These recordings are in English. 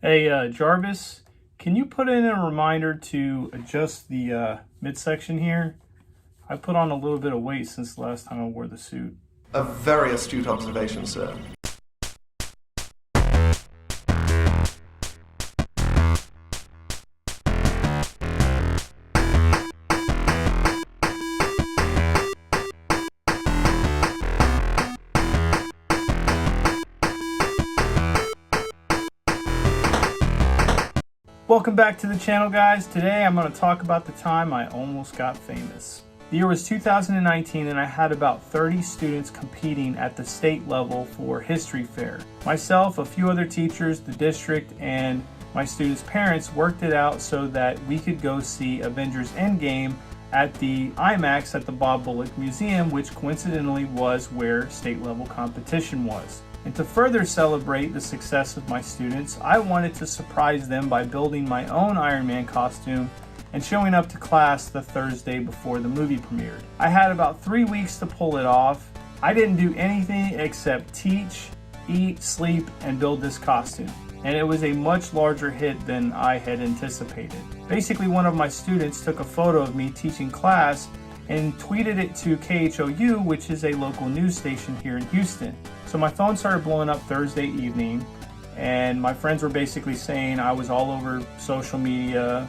Hey, Jarvis, can you put in a reminder to adjust the midsection here? I put on a little bit of weight since the last time I wore the suit. A very astute observation, sir. Welcome back to the channel, guys. Today I'm going to talk about the time I almost got famous. The year was 2019 and I had about 30 students competing at the state level for History Fair. Myself, a few other teachers, the district, and my students' parents worked it out so that we could go see Avengers Endgame at the IMAX at the Bob Bullock Museum, which coincidentally was where state level competition was. And to further celebrate the success of my students, I wanted to surprise them by building my own Iron Man costume and showing up to class the Thursday before the movie premiered. I had about 3 weeks to pull it off. I didn't do anything except teach, eat, sleep, and build this costume. And it was a much larger hit than I had anticipated. Basically, one of my students took a photo of me teaching class and tweeted it to KHOU, which is a local news station here in Houston. So my phone started blowing up Thursday evening, and my friends were basically saying I was all over social media.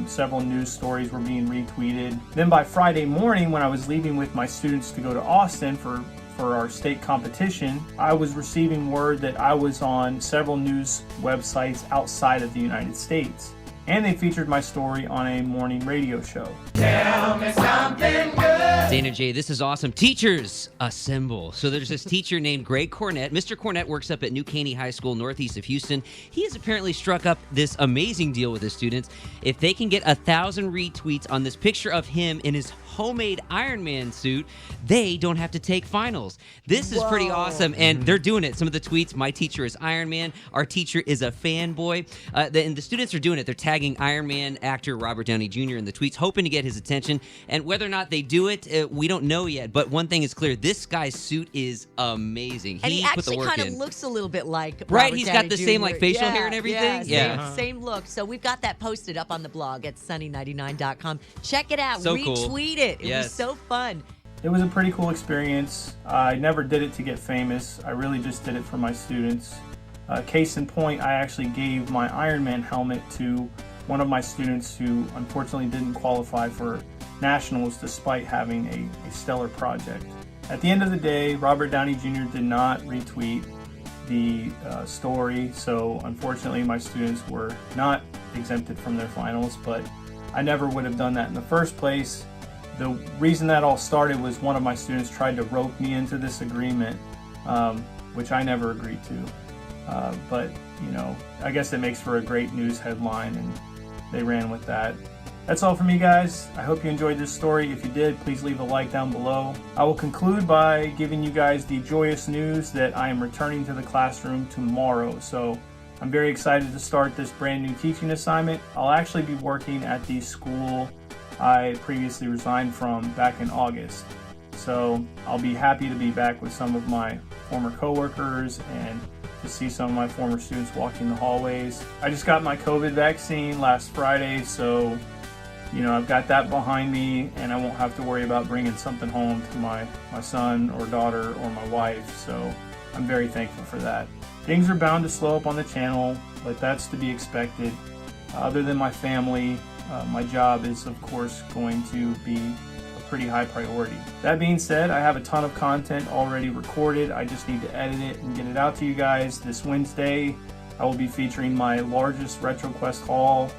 Several news stories were being retweeted. Then by Friday morning, when I was leaving with my students to go to Austin for our state competition, I was receiving word that I was on several news websites outside of the United States. And they featured my story on a morning radio show. Tell me something good. Dana J, this is awesome. Teachers, assemble. So there's this teacher named Greg Cornett. Mr. Cornett works up at New Caney High School, northeast of Houston. He has apparently struck up this amazing deal with his students. If they can get 1,000 retweets on this picture of him in his homemade Iron Man suit, they don't have to take finals. This is pretty awesome, and they're doing it. Some of the tweets, my teacher is Iron Man, our teacher is a fanboy, and the students are doing it. They're tagging Iron Man actor Robert Downey Jr. in the tweets, hoping to get his attention, and whether or not they do it, we don't know yet, but one thing is clear, this guy's suit is amazing. And he put the actually work kind of in. looks a little bit like Right, Robert he's Downey got the Jr. same like facial hair and everything. Same look. So we've got that posted up on the blog at sunny99.com. Check it out. So cool. Retweet it. It Yes. was so fun. It was a pretty cool experience. I never did it to get famous. I really just did it for my students. Case in point, I actually gave my Iron Man helmet to one of my students who unfortunately didn't qualify for nationals despite having a stellar project. At the end of the day, Robert Downey Jr. did not retweet the story, so unfortunately my students were not exempted from their finals, but I never would have done that in the first place. The reason that all started was one of my students tried to rope me into this agreement, which I never agreed to. But, you know, I guess it makes for a great news headline, and they ran with that. That's all from me, guys. I hope you enjoyed this story. If you did, please leave a like down below. I will conclude by giving you guys the joyous news that I am returning to the classroom tomorrow. So I'm very excited to start this brand new teaching assignment. I'll actually be working at the school I previously resigned from back in August. So I'll be happy to be back with some of my former coworkers and to see some of my former students walking the hallways. I just got my COVID vaccine last Friday, so you know, I've got that behind me and I won't have to worry about bringing something home to my son or daughter or my wife, so I'm very thankful for that. Things are bound to slow up on the channel, but that's to be expected. Other than my family, my job is of course going to be a pretty high priority. That being said, I have a ton of content already recorded. I just need to edit it and get it out to you guys. This Wednesday, I will be featuring my largest RetroQuest haul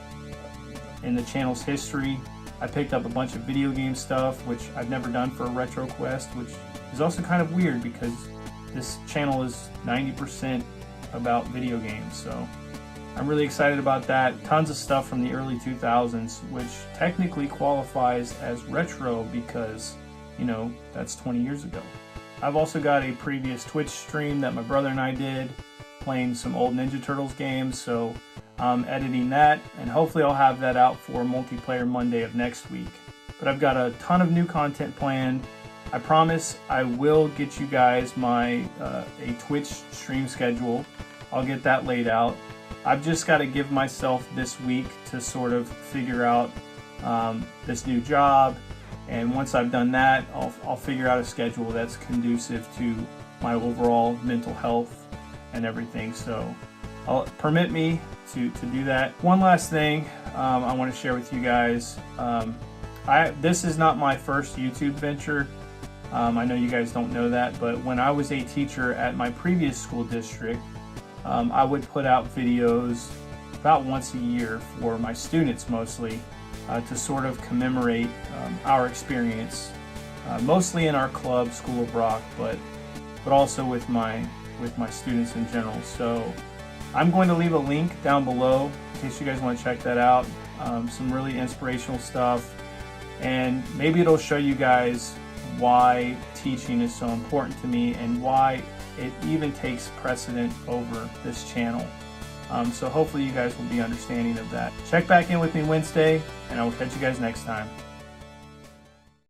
in the channel's history. I picked up a bunch of video game stuff, which I've never done for a RetroQuest, which is also kind of weird because this channel is 90% about video games, so I'm really excited about that. Tons of stuff from the early 2000s, which technically qualifies as retro because, you know, that's 20 years ago. I've also got a previous Twitch stream that my brother and I did, playing some old Ninja Turtles games, so I'm editing that, and hopefully I'll have that out for Multiplayer Monday of next week. But I've got a ton of new content planned. I promise I will get you guys my a Twitch stream schedule. I'll get that laid out. I've just got to give myself this week to sort of figure out this new job, and once I've done that, I'll figure out a schedule that's conducive to my overall mental health and everything. So permit me to do that. One last thing I want to share with you guys. This is not my first YouTube venture. I know you guys don't know that, but when I was a teacher at my previous school district, I would put out videos about once a year for my students mostly, to sort of commemorate our experience, mostly in our club, School of Rock, but also with my students in general. So I'm going to leave a link down below in case you guys want to check that out. Some really inspirational stuff, and maybe it'll show you guys why teaching is so important to me and why it even takes precedent over this channel. So hopefully you guys will be understanding of that. Check back in with me Wednesday, and I will catch you guys next time.